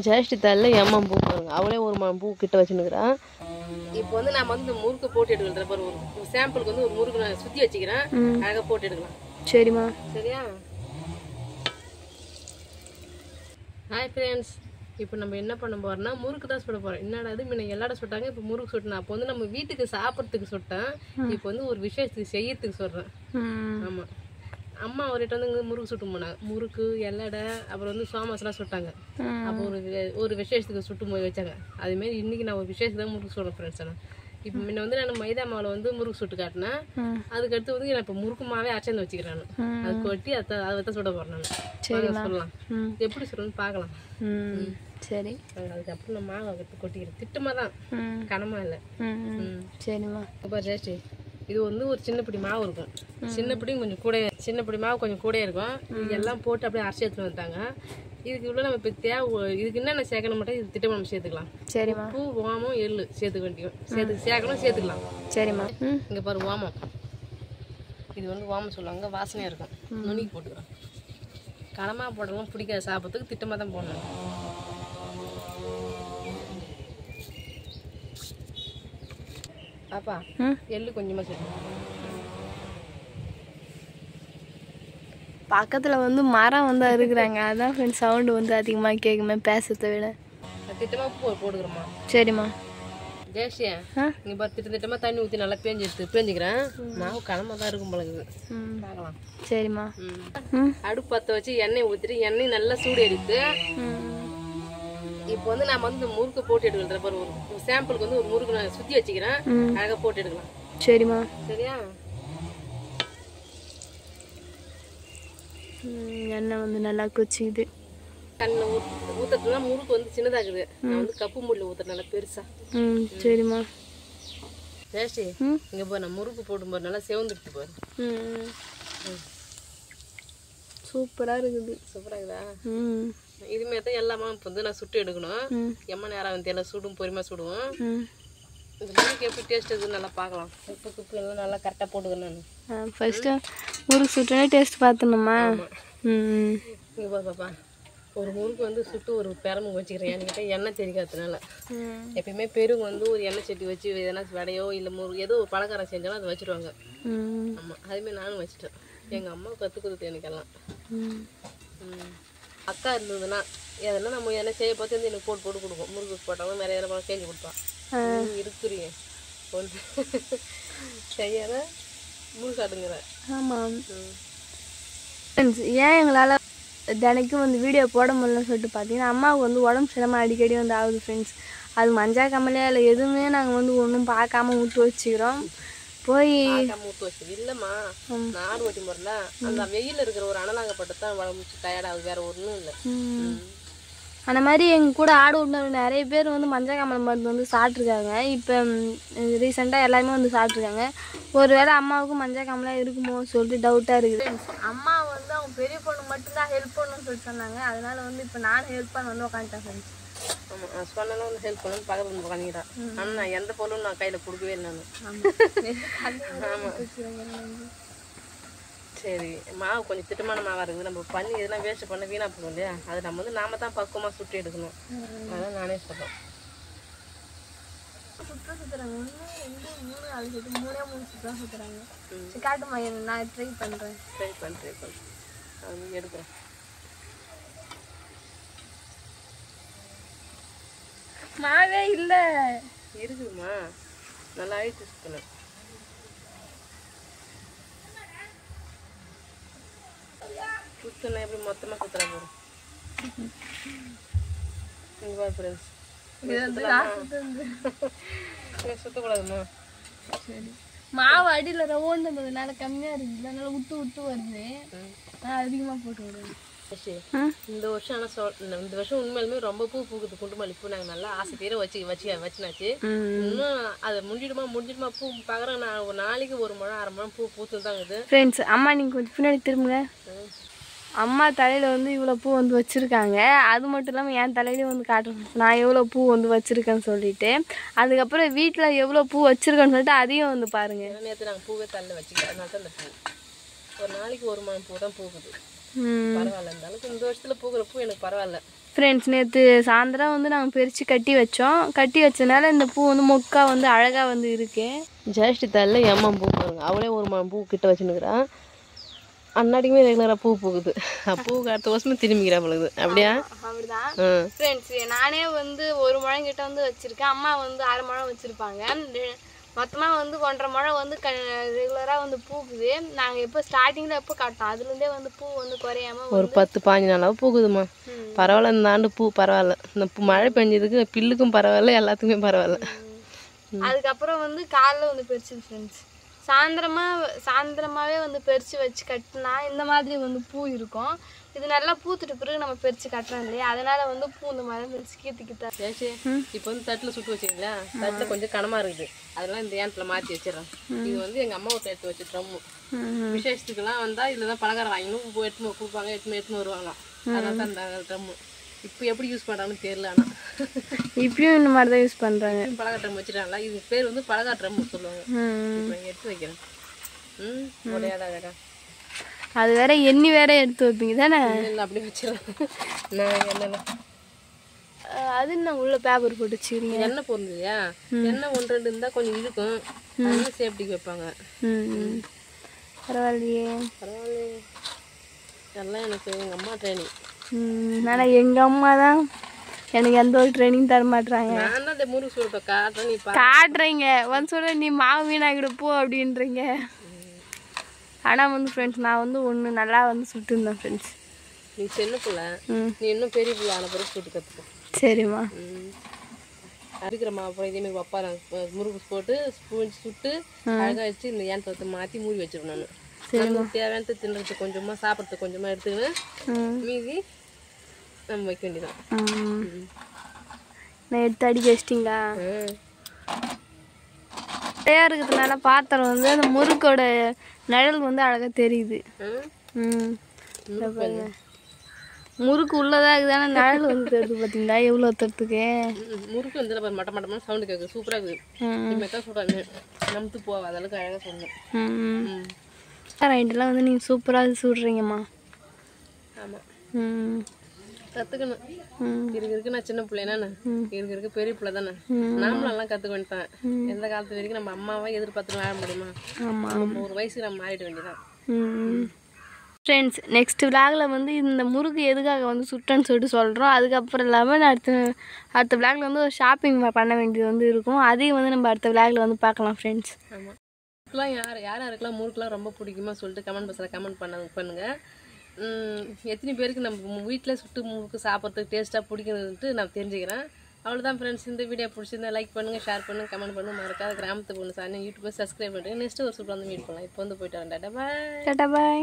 ஜேஷ்டி தாளில் எம்மா பூ பாருங்க, அவளே ஒரு பூ கிட்ட வச்சுன்னுக்குறான். இப்போ வந்து நான் வந்து முறுக்கு போட்டு எடுக்கிறேன் பாரு. ஒரு சாம்பிளுக்கு வந்து ஒரு முறுக்கு நான் சுற்றி வச்சுக்கிறேன், அழகாக போட்டு எடுக்கலாம். சரிம்மா, சரியா? ஹாய் ஃப்ரெண்ட்ஸ், இப்போ நம்ம என்ன பண்ண போறோம்னா முறுக்கு தான் சுட போகிறோம். என்னடா இது முன்ன எல்லாரும் சுட்டாங்க, இப்போ முறுக்கு சுட்டேன். அப்போ வந்து நம்ம வீட்டுக்கு சாப்பிட்றதுக்கு சுட்டேன், இப்போ வந்து ஒரு விசேஷத்துக்கு செய்யறதுக்கு சொல்கிறேன். ஆமாம், அம்மா அவர்கிட்ட வந்து முறுக்கு சுட்டு போனாங்க. முறுக்கு, எல்லடை, அப்புறம் வந்து சோமாசெல்லாம் சுட்டாங்க. அப்போ ஒரு விசேஷத்துக்கு சுட்டு போய் வச்சாங்க. அதுமாரி இன்னைக்கு நான் ஒரு விசேஷத்துக்கு தான் முறுக்கு சுடுறேன் ஃப்ரெண்ட்ஸ். ஆனால் இப்போ முன்ன வந்து நான் மைதா மாவில் வந்து முறுக்கு சுட்டு காட்டினேன். அதுக்கடுத்து வந்து நான் இப்போ முறுக்கு மாவே அரைச்சி வச்சுக்கிறேன். அது கொட்டி அதை தான் சுட போகிறேன் நான். சொல்லலாம் எப்படி சொல்லணும்னு பார்க்கலாம். சரி, அதுக்கப்புறம் நான் மாவை எடுத்து கொட்டிக்கிறேன். திட்டமாக தான், கனமாக இல்லை. சரிம்மா. இப்போ ஜெயஸ்ரீ, இது வந்து ஒரு சின்ன பிடி மாவு இருக்கும். சின்ன பிடி கொஞ்சம் கூட, சின்ன பிடி மாவு கொஞ்சம் கூட இருக்கும். இதெல்லாம் போட்டு அப்படியே அரைச்சி எடுத்துட்டு வந்தாங்க. இதுக்கு இவ்வளோ நம்ம இப்போ தேவை. இதுக்கு என்னென்ன சேர்க்கணும் மட்டும் இது திட்டமாக நம்ம சேர்த்துக்கலாம். சரிம்மா. பூ, ஓமம், எள்ளு சேர்த்துக்க வேண்டியும். சேர்க்கணும், சேர்த்துக்கலாம். சரிம்மா. இங்கே பாரு ஓமம், இது வந்து ஓமம் சொல்லுவாங்க, வாசனையாக இருக்கும். நுனிக்கு போட்டுக்கிறோம். கனமாக போடலாம் பிடிக்காது சாப்பிட்றதுக்கு, திட்டமாக தான் போடணும். அப்பா எள்ளு கொஞ்சமாக சேர்த்து. பக்கத்தில் வந்து மரம் வந்து இருக்கிறாங்க, அதான் ஃப்ரெண்ட்ஸ் சவுண்டு வந்து அதிகமாக கேட்குமே பேசுறதை விட. திட்டமாக போட்டுக்கிறோம்மா. சரிம்மா. ஜெயஸ்ரீ, இங்கே பாரு, திட்டமாக தண்ணி ஊற்றி நல்லா பேஞ்சிக்கிறேன். மாவு கனமாக தான் இருக்கும் பழகுது, பார்க்கலாம். சரிம்மா. அடுப்பு பற்ற வச்சு எண்ணெய் ஊற்றிட்டு எண்ணெய் நல்லா சூடு எடுத்து இப்போ வந்து நான் வந்து இந்த முறுக்கு போட்டு எடுக்கிறேன் பாரு. ஒரு சாம்பிளுக்கு வந்து ஒரு முறுக்கு நான் சுற்றி வச்சுக்கிறேன், அழகாக போட்டு எடுக்கலாம். சரிம்மா. சரியா? எண்ணெய் வந்து நல்லா கொச்சிக்குது. கண்ணில் ஊற்றுறதுனா முறுக்கு வந்து சின்னதாகுது. நான் வந்து கப்பு மூடியில் ஊற்றுறேன் நல்லா பெருசா. சரிம்மா. ஜெயஸ்ரீ, இங்கே பாரு, நான் முறுக்கு போடும் போது நல்லா செவந்துடுச்சு பாரு. சூப்பராக இருக்குது. சூப்பராக இருக்குதா? இதுமாரி தான் எல்லாமே இப்போ வந்து நான் சுட்டு எடுக்கணும். எம்மா நேரம் வந்து எல்லாம் சுடும், பொறுமையாக சுடுவோம். இந்த முறுக்கு எப்படி டேஸ்ட் இருக்குதுன்னு நல்லா பார்க்கலாம். உப்பு குப்பு எல்லாம் நல்லா கரெக்டாக போட்டுக்கணும். நான் ஃபஸ்ட்டு முறுக்கு சுட்டோன்னே டேஸ்ட் பார்த்தணுமா? இங்கே பாப்பா, ஒரு முறுக்கு வந்து சுட்டு ஒரு பெரம்பு வச்சுக்கிறேன். என்கிட்ட எண்ணெய் தெரிக்காததுனால. எப்பயுமே பெருங்கு வந்து ஒரு எண்ணெய் சட்டி வச்சு எதனா வடையோ இல்லை முறுக்கு ஏதோ ஒரு பலகாரம் செஞ்சாலும் அதை வச்சுருவாங்க. ஆமாம், அதுமாரி நானும் வச்சுட்டேன். எங்கள் அம்மா கற்றுக் கொடுத்து எனக்கெல்லாம். அக்கா இருந்ததுன்னா எதனா நம்ம எதனா செய்ய பார்த்து வந்து எனக்கு போட்டு போட்டு கொடுக்கும். முறுக்கு போட்டாலும் நிறைய எதனா செஞ்சு கொடுப்பான். இருக்கிறீங்க ஒன்று செய்யாத முறுக்கு காட்டுங்கிறேன். ஆமாம், ஏன் எங்களால் தினைக்கும் வந்து வீடியோ போட முடியலன்னு சொல்லிட்டு பார்த்தீங்கன்னா, அம்மாவுக்கு வந்து உடம்பு சரியில்லாமல் அடிக்கடி வந்து ஆகுது ஃப்ரெண்ட்ஸ். அது மஞ்சள் கம்மலையா இல்லை எதுவுமே நாங்கள் வந்து ஒன்றும் பார்க்காம விட்டு வச்சுக்கிறோம். போய் ஊற்று வச்சு இல்லைம்மா, நாடு ஓட்டி முறைல அந்த வெயில் இருக்கிற ஒரு அனலாங்கப்பட்டு தான் உடம்பு டயர்டாகுது, வேற ஒன்றும் இல்லை. அந்த மாதிரி எங்கள் கூட ஆடு விட்டு நிறைய பேர் வந்து மஞ்சள் காமலை மருந்து வந்து சாப்பிட்ருக்காங்க. இப்போ ரீசெண்டாக எல்லாருமே வந்து சாப்பிட்ருக்காங்க. ஒரு வேளை அம்மாவுக்கும் மஞ்சள் காமலாக இருக்குமோ சொல்லிட்டு டவுட்டாக இருக்குது. அம்மா வந்து அவங்க பெரிய பொண்ணு மட்டும்தான் ஹெல்ப் பண்ணணும்னு சொல்லிட்டு சொன்னாங்க. அதனால வந்து இப்போ நானும் ஹெல்ப் பண்ண வந்து உட்காந்துட்டேன் ஃப்ரெண்ட்ஸ். ஆமாம், சொன்னாலும் வந்து ஹெல்ப் பண்ணணும், பக்கத்தில் வந்து உட்காந்துக்கிட்டான். ஆனால் நான் எந்த பொருளும் நான் கையில் கொடுக்கவே இல்லை. ஆமாம், சரி. மாவு கொஞ்சம் திட்டமான மாவாக இருக்குது. நம்ம பண்ணி எதனா வேஸ்ட் பண்ண வீணாக போகும் இல்லையா? அது நம்ம வந்து நாம தான் பக்குவமாக சுட்டு எடுக்கணும். அதான் நானே சொல்கிறேன். சுற்றுறாங்க 1 2 3 4 சுற்று 3 சுற்று சுற்றுறாங்க. காட்டுமா, நான் ட்ரை பண்ணுறேன். ட்ரை பண்ண அது எடுக்கிறேன். மாவே இல்லை இருக்குதுமா, நல்லா அழித்து சுற்றணும். சுத்தணும் எப்படி மொத்தமாக சுற்றுறா போகிறோம். இங்கே பாரு ஃப்ரெண்ட்ஸ், சுற்றக்கூடாதுமா. சரி, மாவு அடியில் ரவுண்டதுனால கம்மியாக இருக்குது, அதனால விட்டு வருது. நான் அதிகமாக போட்டு விடுவேன். இந்த வருஷம் ஆனால் இந்த வருஷம் உண்மையிலுமே ரொம்ப பூ பூக்குது. குண்டுமல்லி பூ நாங்கள் நல்லா ஆசை தீர வச்சுனாச்சு. இன்னும் அதை முடிஞ்சிடுமா பூ பார்க்குறேன். நான் ஒரு நாளைக்கு 1 முழம் 1/2 முழம் பூ பூத்து தான் இருக்குது ஃப்ரெண்ட்ஸ். அம்மா நீங்கள் கொஞ்சம் பின்னாடி திரும்புங்க. அம்மா தலையில் வந்து இவ்வளோ பூ வந்து வச்சுருக்காங்க. அது மட்டும் இல்லாமல் என் தலையிலையும் வந்து காட்டுறேன் நான் எவ்வளோ பூ வந்து வச்சுருக்கேன்னு சொல்லிட்டு. அதுக்கப்புறம் வீட்டில் எவ்வளோ பூ வச்சுருக்கேன்னு சொல்லிட்டு அதையும் வந்து பாருங்கள். நேற்று நாங்கள் பூவே தலையில் வச்சுக்கலாம். அதனால தான் இந்த பூ ஒரு நாளைக்கு 1 முழம் பூ தான் பூக்குது. பரவாயில்ல, இந்த அளவுக்கு இந்த வருஷத்துல பூக்கிற பூ எனக்கு பரவாயில்ல. ஃப்ரெண்ட்ஸ், நேற்று சாயந்தரம் வந்து நாங்கள் பிரித்து கட்டி வச்சோம். கட்டி வச்சதுனால இந்த பூ வந்து மொக்கா வந்து அழகாக வந்து இருக்கு. ஜேஷ்டி தாளில் ஏம்மா பூ பாருங்க, அவளே ஒரு பூ கிட்ட வச்சுன்னுக்குறான். அன்னாடிக்குமே ரெகுலராக பூ பூக்குது. பூக்கு அடுத்த வருஷமே திரும்பிக்கிறா பொழுது. அப்படியா? அப்படிதான் ஃப்ரெண்ட்ஸ். நானே வந்து ஒரு முழம் கிட்ட வந்து வச்சுருக்கேன். அம்மா வந்து அரை முழம் வச்சுருப்பாங்க. மொத்தமாக வந்து 1.5 முழம் வந்து ரெகுலராக வந்து பூக்குது. நாங்கள் எப்போ ஸ்டார்டிங்கில் எப்போ காட்டோம் அதுலேருந்தே வந்து பூ வந்து குறையாம ஒரு 10-15 நாளாக பூக்குதுமா. பரவாயில்ல, இந்த ஆண்டு பூ பரவாயில்ல. இந்த மழை பெஞ்சதுக்கு பில்லுக்கும் பரவாயில்ல, எல்லாத்துக்குமே பரவாயில்ல. அதுக்கப்புறம் வந்து காலைல வந்து பெருச்சு ஃப்ரெண்ட்ஸ். சாயந்தரமாகவே வந்து பறித்து வச்சு கட்டினா இந்த மாதிரி வந்து பூ இருக்கும். இது நல்லா பூத்துட்டு பிறகு நம்ம பறித்து கட்டுறோம் இல்லையா, அதனால வந்து பூ இந்த மாதிரி பறிச்சு கீர்த்திக்கிட்டா. இப்போ வந்து தட்டில் சுட்டு வச்சிங்களா, தட்டில் கொஞ்சம் கனமாக இருக்குது, அதெல்லாம் இந்த ஏனத்தில் மாற்றி வச்சிடறேன். இது வந்து எங்கள் அம்மா வீட்டை எடுத்து வச்சு ட்ரம்மு. விசேஷத்துக்கெல்லாம் வந்தால் இதில் தான் பலகாரம் வாங்கினும் எடுத்துன்னு கொடுப்பாங்க, எடுத்துன்னு வருவாங்களாம். அதனால தான் இந்த ட்ரம்மு. இப்போ எப்படி யூஸ் பண்ணுறாங்கன்னு தெரியல. ஆனால் இப்பயும் இந்த மாதிரி தான் யூஸ் பண்ணுறாங்க. பலகா ட்ரம் வச்சுட்டாங்களா, இது பேர் வந்து பலகா ட்ரம்னு சொல்லுவாங்க. இப்போ எடுத்து வைக்கிறேன். உடையாத அழகா. அது வேற எண்ணி வேற எடுத்து வைப்பீங்க தானே? இல்லை, அப்படி வச்சிடலாம். நான் எண்ணெய் அது நான் உள்ள பேப்பர் போட்டு வச்சுக்கிறீங்க. எண்ணெய் போடுறது இல்லையா, எண்ணெய் 1-2 இருந்தால் கொஞ்சம் இருக்கும், அதனால சேஃப்டிக்கு வைப்பாங்க. பரவாயில்லையே. பரவாயில்லையே, எல்லாம் எனக்கு எங்கள் அம்மா ட்ரைனிங். ஆனால் எங்கள் அம்மா தான் எனக்கு எந்த ஒரு ட்ரைனிங் தர மாட்டுறாங்க. நான் தான் இந்த முறுக்கு சுருட்டை காட்டுறேன், நீ காட்டுறீங்க வந்து சொல்ல நீ மாவு வீணாகிட போ அப்படின்றீங்க. ஆனால் வந்து ஃப்ரெண்ட்ஸ் நான் வந்து ஒன்று நல்லா வந்து சுட்டுருந்தேன் ஃப்ரெண்ட்ஸ். நீ சின்ன பிள்ளை, நீ இன்னும் பெரிய பிள்ளை ஆன பிறகு சுட்டு கற்றுக்கோ. சரிம்மா. அடிக்கிறம்மா. அப்புறம் இதேமாதிரி வைப்பாங்க, முறுக்கு போட்டு ஸ்பூன் சுட்டு அழகாக வச்சு இந்த ஏனத்தை மாற்றி மூடி வச்சிருவேன். நான் நமக்கு தேவையானது தின்னுறதுக்கு கொஞ்சமாக, சாப்பிட்றதுக்கு கொஞ்சமாக எடுத்துக்கின்னு மீதி நம்ம வைக்க வேண்டியதான். நான் எடுத்து அடிக்க வச்சிட்டிங்களா? நிறையா இருக்கிறதுனால பாத்திரம் வந்து அந்த முறுக்கோட நிழல் வந்து அழகாக தெரியுது. முறுக்கு உள்ளதாக இருக்குதானே நிழல் வந்து தெரியுது. பார்த்தீங்களா எவ்வளோ தட்டுக்கு முறுக்கு வந்து மட்ட மட்டமான சவுண்டு கேட்குது, சூப்பராக இருக்குது. மெக்கா சொல்கிறாங்க, நம்புத்து போவா அதளவுக்கு அழகாக சொல்லணும். ரைட்டெல்லாம் வந்து நீங்கள் சூப்பராக சுடுறீங்கம்மா. ஆமாம், கற்றுக்கணும். இருக்கு நான் சின்ன பிள்ளைனா இருக்கு பெரிய பிள்ளை தானே, நாமளும் எல்லாம் கற்றுக்க வேண்டியதான். எந்த காலத்து வரைக்கும் நம்ம அம்மாவை எதிர்பார்த்துட்டு வாழ முடியுமா? நம்ம ஒரு வயசுக்கு நம்ம மாறிட வேண்டியதான். ஃப்ரெண்ட்ஸ், நெக்ஸ்ட் விளாகில் வந்து இந்த முறுக்கு எதுக்காக வந்து சுட்டேன்னு சொல்லிட்டு சொல்கிறோம். அதுக்கப்புறம் இல்லாமல் அடுத்த விளாகில் வந்து ஒரு ஷாப்பிங் பண்ண வேண்டியது வந்து இருக்கும். அதையும் வந்து நம்ம அடுத்த விளாகில் வந்து பார்க்கலாம் ஃப்ரெண்ட்ஸ். ஆமாம், யாருக்கெல்லாம் முறுக்குலாம் ரொம்ப பிடிக்குமா சொல்லிட்டு கமெண்ட் பாக்ஸில் கமெண்ட் பண்ணுங்கள். எத்தனை பேருக்கு நம்ம வீட்டில் சுட்டு முறுக்கு சாப்பிட்றதுக்கு டேஸ்ட்டாக பிடிக்குதுன்ட்டு நான் தெரிஞ்சுக்கிறேன். அவ்வளோதான் ஃப்ரெண்ட்ஸ். இந்த வீடியோ பிடிச்சிருந்தா லைக் பண்ணுங்கள், ஷேர் பண்ணுங்கள், கமெண்ட் பண்ணுங்கள். மறக்காத கிராமத்து பொண்ணு சார் யூடியூப்பை சப்ஸ்கிரைப் பண்ணுங்கள். நெக்ஸ்ட்டு ஒரு சூப்பராக வந்து மீட் பண்ணலாம். இப்போ வந்து போயிட்டு வரேன். டாடா பாய்.